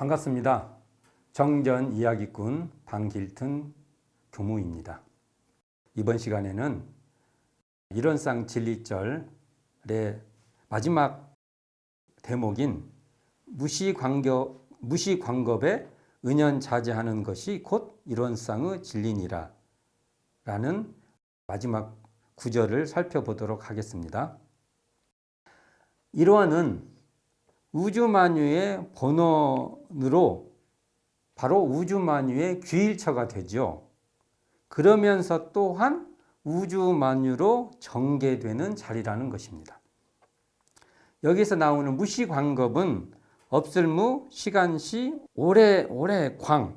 반갑습니다. 정전 이야기꾼 방길튼 교무입니다. 이번 시간에는 일원상 진리절의 마지막 대목인 무시광겁에 은연자제하는 것이 곧 일원상의 진리니라 라는 마지막 구절을 살펴보도록 하겠습니다. 일원은 우주만유의 본원으로 바로 우주만유의 귀일처가 되죠. 그러면서 또한 우주만유로 정계되는 자리라는 것입니다. 여기서 나오는 무시광겁은 없을무, 시간시, 오래 광,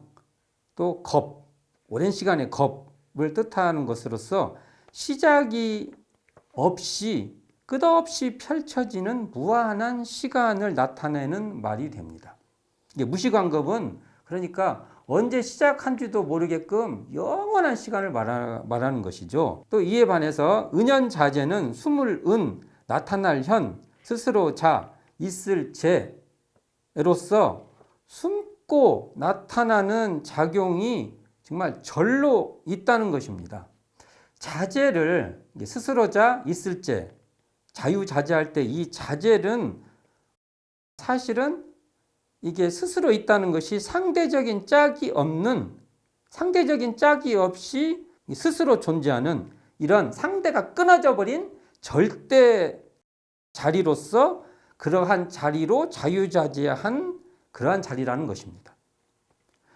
또 겁, 오랜 시간의 겁을 뜻하는 것으로서 시작이 없이 끝없이 펼쳐지는 무한한 시간을 나타내는 말이 됩니다. 무시광겁은 그러니까 언제 시작한지도 모르게끔 영원한 시간을 말하는 것이죠. 또 이에 반해서 은연자제는 숨을 나타날 현, 스스로 자, 있을 제로서 숨고 나타나는 작용이 정말 절로 있다는 것입니다. 자제를 스스로 자, 있을 제, 자유자재할 때 이 자제는 사실은 이게 스스로 있다는 것이 상대적인 짝이 없이 스스로 존재하는 이런 상대가 끊어져 버린 절대 자리로서 그러한 자리로 자유자재한 그러한 자리라는 것입니다.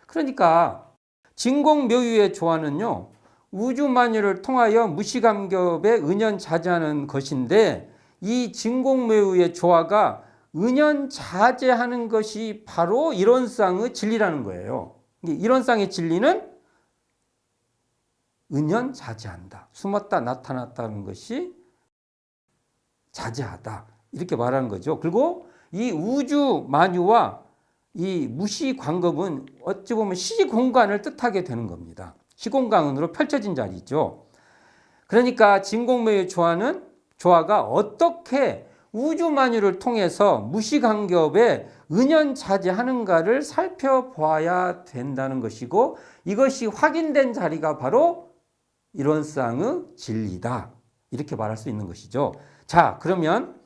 그러니까 진공묘유의 조화는요, 우주만유를 통하여 무시광겁에 은연자제하는 것인데, 이 진공묘유의 조화가 은연자제하는 것이 바로 일원상의 진리라는 거예요. 일원상의 진리는 은연자제한다. 숨었다 나타났다는 것이 자제하다. 이렇게 말하는 거죠. 그리고 이 우주만유와 이 무시광겁은 어찌 보면 시공간을 뜻하게 되는 겁니다. 시공간으로 펼쳐진 자리죠. 그러니까 진공묘유의 조화가 어떻게 우주만유를 통해서 무시광겁에 은연자제하는가를 살펴봐야 된다는 것이고, 이것이 확인된 자리가 바로 일원상의 진리다. 이렇게 말할 수 있는 것이죠. 자, 그러면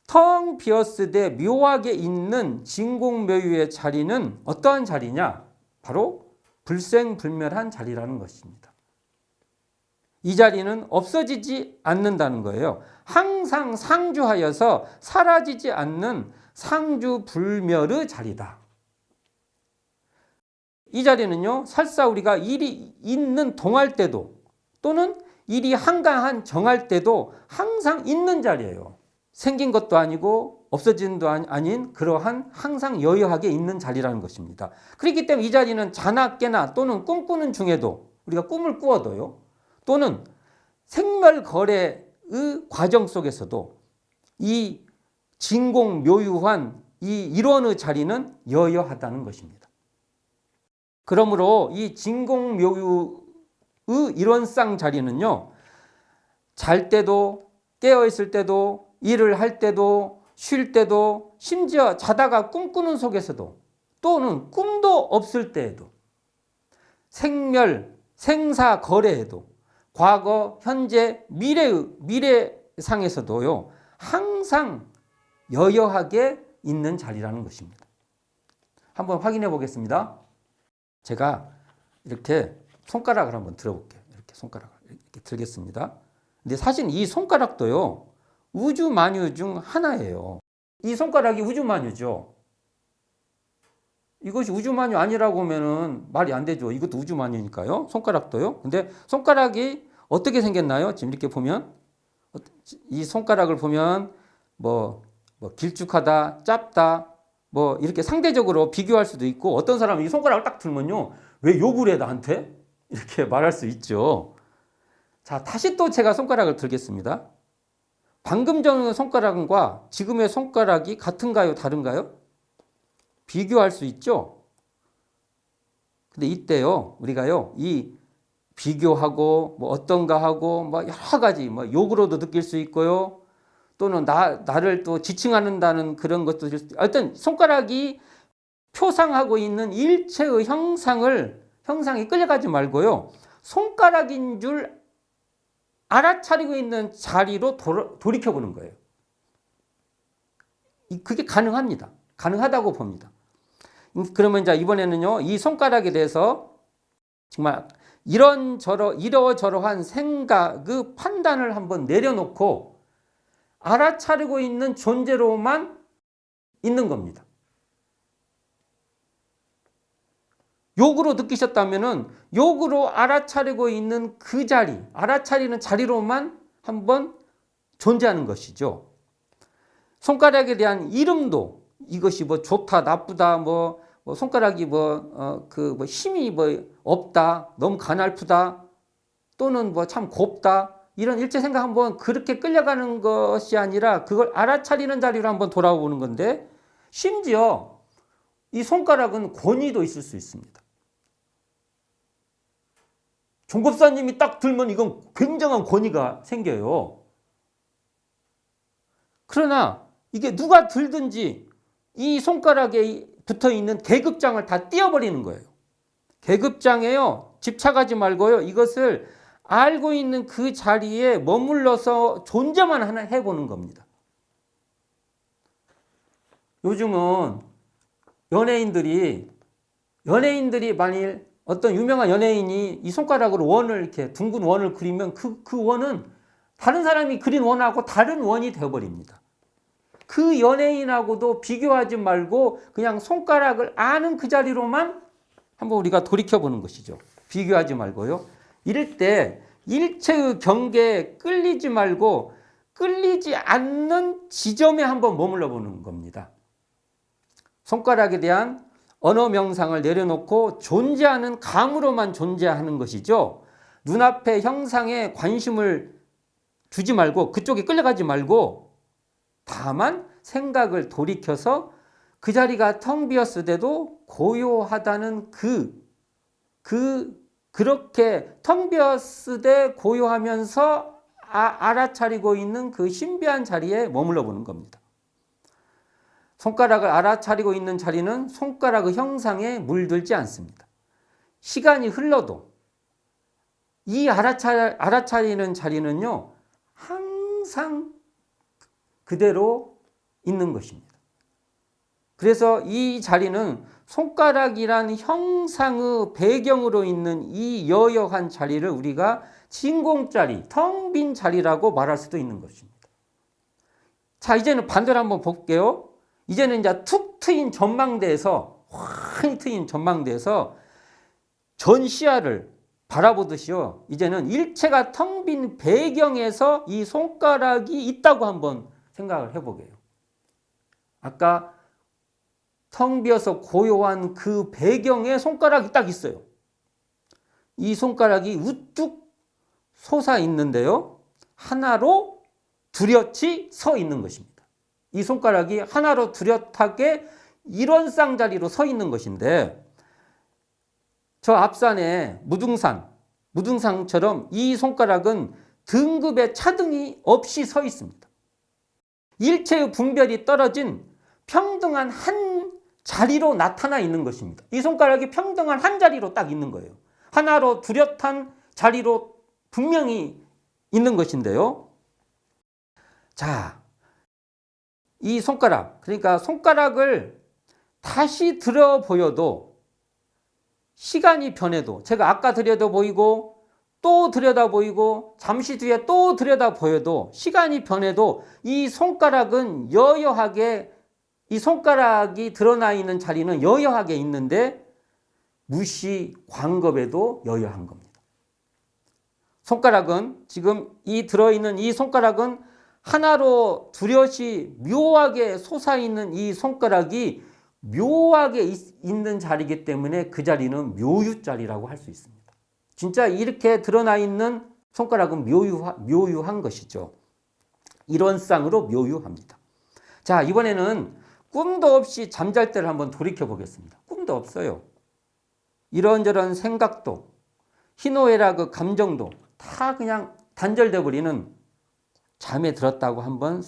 텅 비었으되 묘하게 있는 진공묘유의 자리는 어떠한 자리냐? 바로 불생불멸한 자리라는 것입니다. 이 자리는 없어지지 않는다는 거예요. 항상 상주하여서 사라지지 않는 상주불멸의 자리다. 이 자리는요, 설사 우리가 일이 있는 동할 때도 또는 일이 한가한 정할 때도 항상 있는 자리예요. 생긴 것도 아니고 없어지는 것도 아닌 그러한 항상 여유하게 있는 자리라는 것입니다. 그렇기 때문에 이 자리는 자나 깨나 또는 꿈꾸는 중에도, 우리가 꿈을 꾸어도요, 또는 생멸거래의 과정 속에서도 이 진공묘유한 이 일원의 자리는 여여하다는 것입니다. 그러므로 이 진공묘유의 일원상 자리는요, 잘 때도 깨어있을 때도 일을 할 때도 쉴 때도 심지어 자다가 꿈꾸는 속에서도 또는 꿈도 없을 때에도 생사거래에도 과거, 현재, 미래상에서도요, 항상 여여하게 있는 자리라는 것입니다. 한번 확인해 보겠습니다. 제가 이렇게 손가락을 한번 들어볼게요. 이렇게 손가락을 이렇게 들겠습니다. 근데 사실 이 손가락도요, 우주만유 중 하나예요. 이 손가락이 우주만유죠. 이것이 우주만유 아니라고 하면은 말이 안 되죠. 이것도 우주만유니까요. 손가락도요. 근데 손가락이 어떻게 생겼나요? 지금 이렇게 보면, 이 손가락을 보면 길쭉하다, 짧다, 이렇게 상대적으로 비교할 수도 있고, 어떤 사람은 이 손가락을 딱 들면요, 왜 욕을 해 나한테? 이렇게 말할 수 있죠. 자, 다시 또 제가 손가락을 들겠습니다. 방금 전의 손가락과 지금의 손가락이 같은가요? 다른가요? 비교할 수 있죠. 근데 이때요, 우리가요, 이 비교하고 어떤가 하고 여러 가지 욕으로도 느낄 수 있고요, 또는 나를 또 지칭한다는 그런 것도 일단 손가락이 표상하고 있는 일체의 형상에 끌려가지 말고요. 손가락인 줄 알아차리고 있는 자리로 돌이켜보는 거예요. 그게 가능합니다. 가능하다고 봅니다. 그러면 이제 이번에는요, 이 손가락에 대해서 정말 이러저러한 생각의 판단을 한번 내려놓고 알아차리고 있는 존재로만 있는 겁니다. 욕으로 느끼셨다면은 욕으로 알아차리고 있는 그 자리, 알아차리는 자리로만 한번 존재하는 것이죠. 손가락에 대한 이름도 이것이 뭐 좋다, 나쁘다, 손가락이 힘이 없다, 너무 가냘프다, 또는 참 곱다, 이런 일체 생각 한번 그렇게 끌려가는 것이 아니라 그걸 알아차리는 자리로 한번 돌아오는 건데, 심지어 이 손가락은 권위도 있을 수 있습니다. 종법사님이 딱 들면 이건 굉장한 권위가 생겨요. 그러나 이게 누가 들든지 이 손가락에 붙어 있는 계급장을 다 띄워버리는 거예요. 계급장에요, 집착하지 말고요, 이것을 알고 있는 그 자리에 머물러서 존재만 해보는 겁니다. 요즘은 연예인들이 만일 어떤 유명한 연예인이 이 손가락으로 이렇게 둥근 원을 그리면 그 원은 다른 사람이 그린 원하고 다른 원이 되어버립니다. 그 연예인하고도 비교하지 말고 그냥 손가락을 아는 그 자리로만 한번 우리가 돌이켜보는 것이죠. 비교하지 말고요. 이럴 때 일체의 경계에 끌리지 말고 끌리지 않는 지점에 한번 머물러 보는 겁니다. 손가락에 대한 언어 명상을 내려놓고 존재하는 감으로만 존재하는 것이죠. 눈앞의 형상에 관심을 두지 말고 그쪽에 끌려가지 말고 다만 생각을 돌이켜서 그 자리가 텅 비었을 때도 고요하다는 그렇게 텅 비었을 때 고요하면서 알아차리고 있는 그 신비한 자리에 머물러 보는 겁니다. 손가락을 알아차리고 있는 자리는 손가락의 형상에 물들지 않습니다. 시간이 흘러도 이 알아차리는 자리는요, 항상 그대로 있는 것입니다. 그래서 이 자리는 손가락이란 형상의 배경으로 있는 이 여여한 자리를 우리가 진공자리, 텅 빈 자리라고 말할 수도 있는 것입니다. 자, 이제는 반대로 한번 볼게요. 이제는 이제 툭 트인 전망대에서, 환히 트인 전망대에서 전 시야를 바라보듯이요, 이제는 일체가 텅 빈 배경에서 이 손가락이 있다고 한번 생각을 해보게요. 아까 텅 비어서 고요한 그 배경에 손가락이 딱 있어요. 이 손가락이 우뚝 솟아 있는데요, 하나로 뚜렷이 서 있는 것입니다. 이 손가락이 하나로 뚜렷하게 이런 쌍자리로 서 있는 것인데, 저 앞산의 무등산처럼 이 손가락은 등급의 차등이 없이 서 있습니다. 일체의 분별이 떨어진 평등한 한 자리로 나타나 있는 것입니다. 이 손가락이 평등한 한 자리로 딱 있는 거예요. 하나로 뚜렷한 자리로 분명히 있는 것인데요. 자, 이 손가락, 그러니까 손가락을 다시 들여보여도, 시간이 변해도, 제가 아까 들여다보이고 또 들여다보이고 잠시 뒤에 또 들여다보여도, 시간이 변해도 이 손가락은 여여하게, 이 손가락이 드러나 있는 자리는 여여하게 있는데 무시 광겁에도 여여한 겁니다. 손가락은, 지금 이 들어있는 이 손가락은 하나로 뚜렷이 묘하게 솟아있는 이 손가락이 묘하게 있는 자리이기 때문에 그 자리는 묘유자리라고 할 수 있습니다. 진짜 이렇게 드러나 있는 손가락은 묘유한 것이죠. 이런 쌍으로 묘유합니다. 자, 이번에는 꿈도 없이 잠잘 때를 한번 돌이켜 보겠습니다. 꿈도 없어요. 이런저런 생각도, 희노애락 그 감정도 다 그냥 단절돼 버리는 잠에 들었다고 한번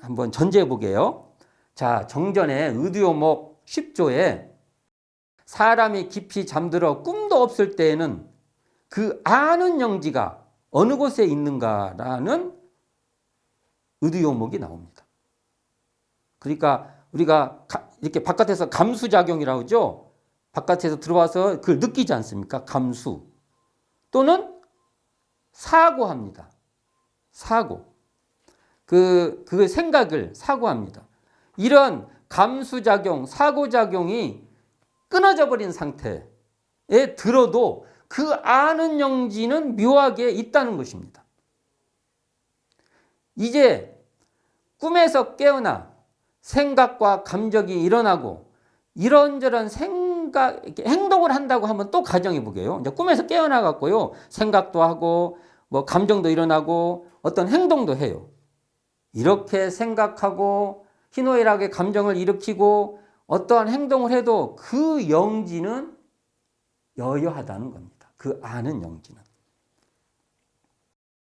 한번 전제해 보게요. 자, 정전에 의두요목 10조에 사람이 깊이 잠들어 꿈도 없을 때에는 그 아는 영지가 어느 곳에 있는가라는 의도요목이 나옵니다. 그러니까 우리가 이렇게 바깥에서 감수작용이라고 하죠. 바깥에서 들어와서 그걸 느끼지 않습니까? 감수. 또는 사고합니다. 사고. 그 생각을 사고합니다. 이런 감수작용, 사고작용이 끊어져 버린 상태에 들어도 그 아는 영지는 묘하게 있다는 것입니다. 이제 꿈에서 깨어나 생각과 감정이 일어나고 이런저런 행동을 한다고 한번 또 가정해 보게요. 이제 꿈에서 깨어나 갖고요. 생각도 하고 뭐 감정도 일어나고 어떤 행동도 해요. 이렇게 생각하고 희노애락의 감정을 일으키고 어떠한 행동을 해도 그 영지는 여여하다는 겁니다. 그 아는 영지는.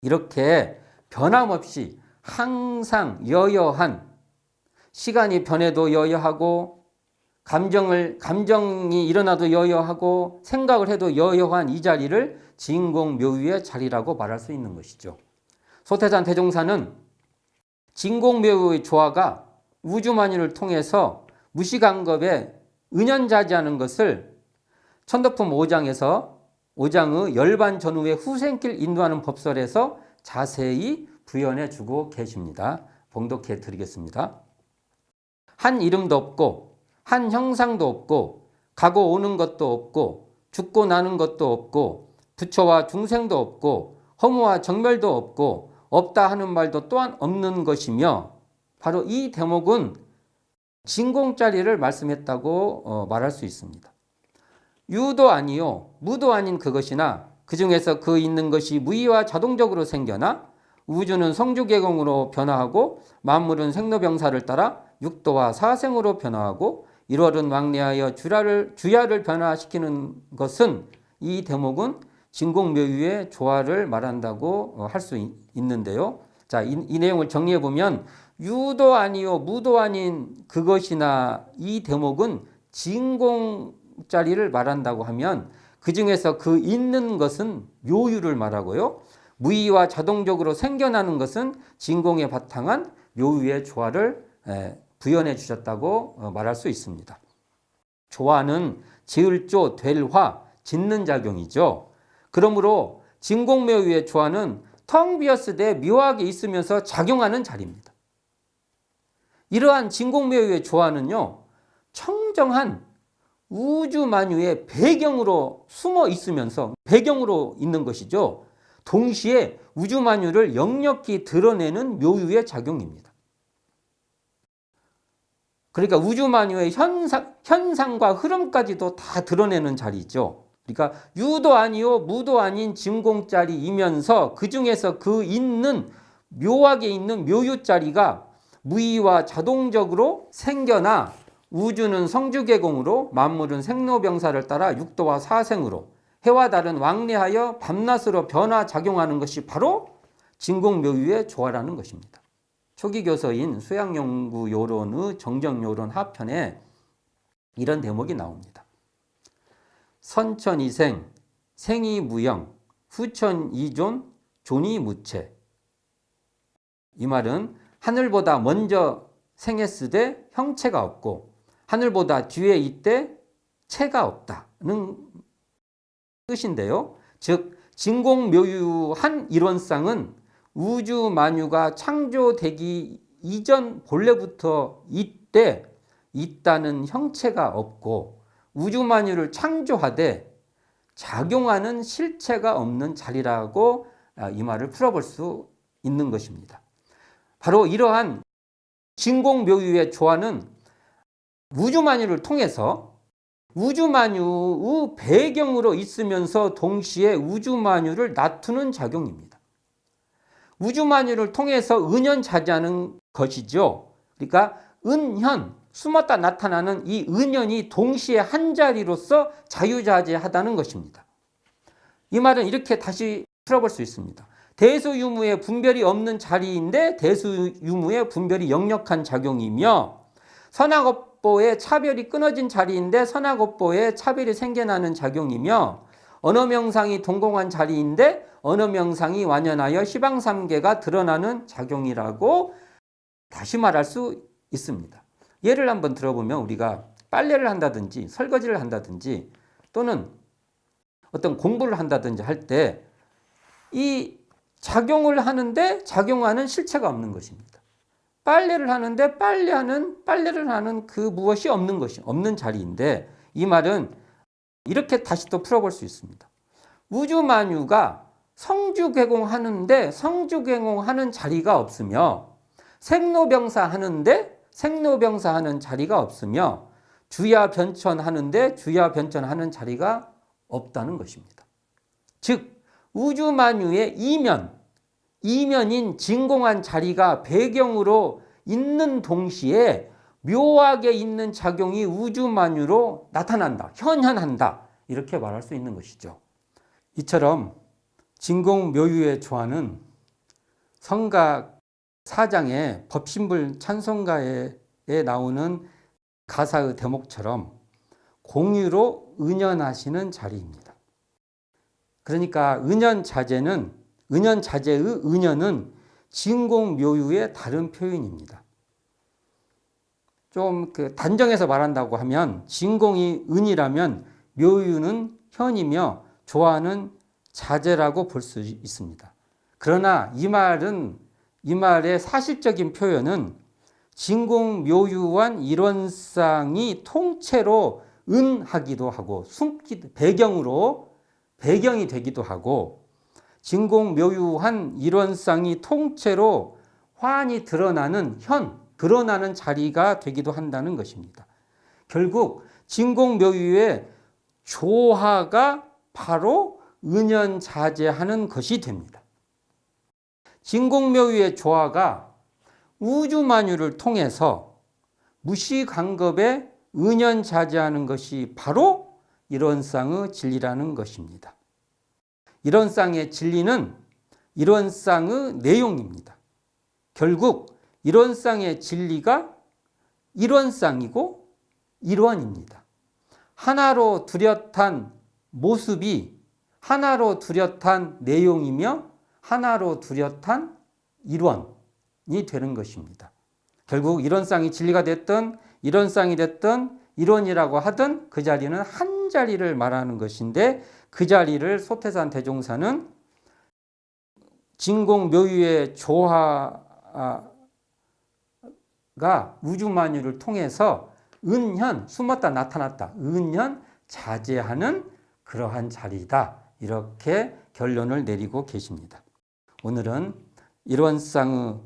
이렇게 변함없이 항상 여여한, 시간이 변해도 여여하고 감정이 일어나도 여여하고 생각을 해도 여여한 이 자리를 진공묘유의 자리라고 말할 수 있는 것이죠. 소태산 대종사는 진공묘유의 조화가 우주만유를 통해서 무시간겁에 은연자지하는 것을 천도품 5장에서 5장의 열반전후의 후생길 인도하는 법설에서 자세히 부연해 주고 계십니다. 봉독해 드리겠습니다. 한 이름도 없고 한 형상도 없고 가고 오는 것도 없고 죽고 나는 것도 없고 부처와 중생도 없고 허무와 정멸도 없고 없다 하는 말도 또한 없는 것이며, 바로 이 대목은 진공자리를 말씀했다고 말할 수 있습니다. 유도 아니요 무도 아닌 그것이나 그 중에서 그 있는 것이 무의와 자동적으로 생겨나 우주는 성주계공으로 변화하고 만물은 생로병사를 따라 육도와 사생으로 변화하고 1월은 왕래하여 주야를 변화시키는 것은, 이 대목은 진공묘유의 조화를 말한다고 할 수 있는데요. 자, 이 내용을 정리해 보면 유도 아니요 무도 아닌 그것이나 이 대목은 진공자리를 말한다고 하면 그 중에서 그 있는 것은 묘유를 말하고요. 무의와 자동적으로 생겨나는 것은 진공에 바탕한 묘유의 조화를 부연해 주셨다고 말할 수 있습니다. 조화는 지을 조, 될 화, 짓는 작용이죠. 그러므로 진공묘유의 조화는 텅 비었을 때 묘하게 있으면서 작용하는 자리입니다. 이러한 진공묘유의 조화는요, 청정한 우주만유의 배경으로 숨어 있으면서 배경으로 있는 것이죠. 동시에 우주만유를 역력히 드러내는 묘유의 작용입니다. 그러니까 우주만유의 현상과 흐름까지도 다 드러내는 자리죠. 그러니까 유도 아니요 무도 아닌 진공자리이면서 그 중에서 그 있는 묘하게 있는 묘유자리가 무의와 자동적으로 생겨나 우주는 성주계공으로 만물은 생로병사를 따라 육도와 사생으로 해와 달은 왕래하여 밤낮으로 변화작용하는 것이 바로 진공묘유의 조화라는 것입니다. 초기 교서인 수양연구요론의 정정요론 하편에 이런 대목이 나옵니다. 선천이생, 생이무영, 후천이존, 존이무체. 이 말은 하늘보다 먼저 생했으되 형체가 없고 하늘보다 뒤에 있되 체가 없다는 뜻인데요. 즉 진공묘유한 이론상은 우주만유가 창조되기 이전 본래부터 이때 있다는 형체가 없고 우주만유를 창조하되 작용하는 실체가 없는 자리라고 이 말을 풀어볼 수 있는 것입니다. 바로 이러한 진공묘유의 조화는 우주만유를 통해서 우주만유의 배경으로 있으면서 동시에 우주만유를 나투는 작용입니다. 우주만유를 통해서 은연자지하는 것이죠. 그러니까 은현, 숨었다 나타나는 이 은연이 동시에 한자리로서 자유자재하다는 것입니다. 이 말은 이렇게 다시 풀어볼 수 있습니다. 대수유무의 분별이 없는 자리인데 대수유무의 분별이 역력한 작용이며 선악업보의 차별이 끊어진 자리인데 선악업보의 차별이 생겨나는 작용이며 언어명상이 동공한 자리인데 언어명상이 완연하여 시방삼계가 드러나는 작용이라고 다시 말할 수 있습니다. 예를 한번 들어보면 우리가 빨래를 한다든지 설거지를 한다든지 또는 어떤 공부를 한다든지 할 때 이 작용을 하는데 작용하는 실체가 없는 것입니다. 빨래를 하는데 빨래를 하는 그 무엇이 없는 자리인데 이 말은 이렇게 다시 또 풀어볼 수 있습니다. 우주만유가 성주개공하는데 성주개공하는 자리가 없으며 생로병사 하는 자리가 없으며 주야변천하는데 주야변천하는 자리가 없다는 것입니다. 즉 우주만유의 이면인 진공한 자리가 배경으로 있는 동시에 묘하게 있는 작용이 우주만유로 나타난다, 현현한다 이렇게 말할 수 있는 것이죠. 이처럼 진공묘유의 조화는 성가 4장의 법신불 찬송가에 나오는 가사의 대목처럼 공유로 은연하시는 자리입니다. 그러니까 은연자재의 은연은 진공묘유의 다른 표현입니다. 좀 단정해서 말한다고 하면 진공이 은이라면 묘유는 현이며 조화는 자재라고 볼 수 있습니다. 그러나 이 말의 사실적인 표현은 진공묘유한 일원상이 통째로 은하기도 하고 배경이 되기도 하고 진공묘유한 일원상이 통째로 환히 드러나는 자리가 되기도 한다는 것입니다. 결국 진공묘유의 조화가 바로 은연자재하는 것이 됩니다. 진공묘유의 조화가 우주만유를 통해서 무시관겁에 은연자재하는 것이 바로 일원상의 진리라는 것입니다. 일원상의 진리는 일원상의 내용입니다. 결국 일원상의 진리가 일원상이고 일원입니다. 하나로 뚜렷한 모습이 하나로 뚜렷한 내용이며 하나로 뚜렷한 일원이 되는 것입니다. 결국 일원상이 진리가 됐든 일원상이 됐든 일원이라고 하든 그 자리는 한 자리를 말하는 것인데 그 자리를 소태산 대종사는 진공묘유의 조화가 우주만유를 통해서 은현, 숨었다 나타났다, 은현 자재하는 그러한 자리다 이렇게 결론을 내리고 계십니다. 오늘은 일원상의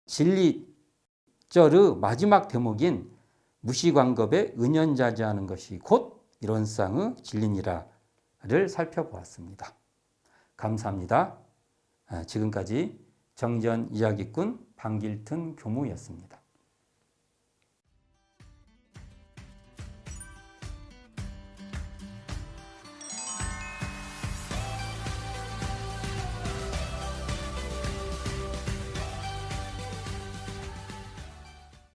진리절의 마지막 대목인 무시관겁에 은연자재하는 것이 곧 일원상의 진리니라를 살펴보았습니다. 감사합니다. 지금까지 정전 이야기꾼 방길튼 교무였습니다.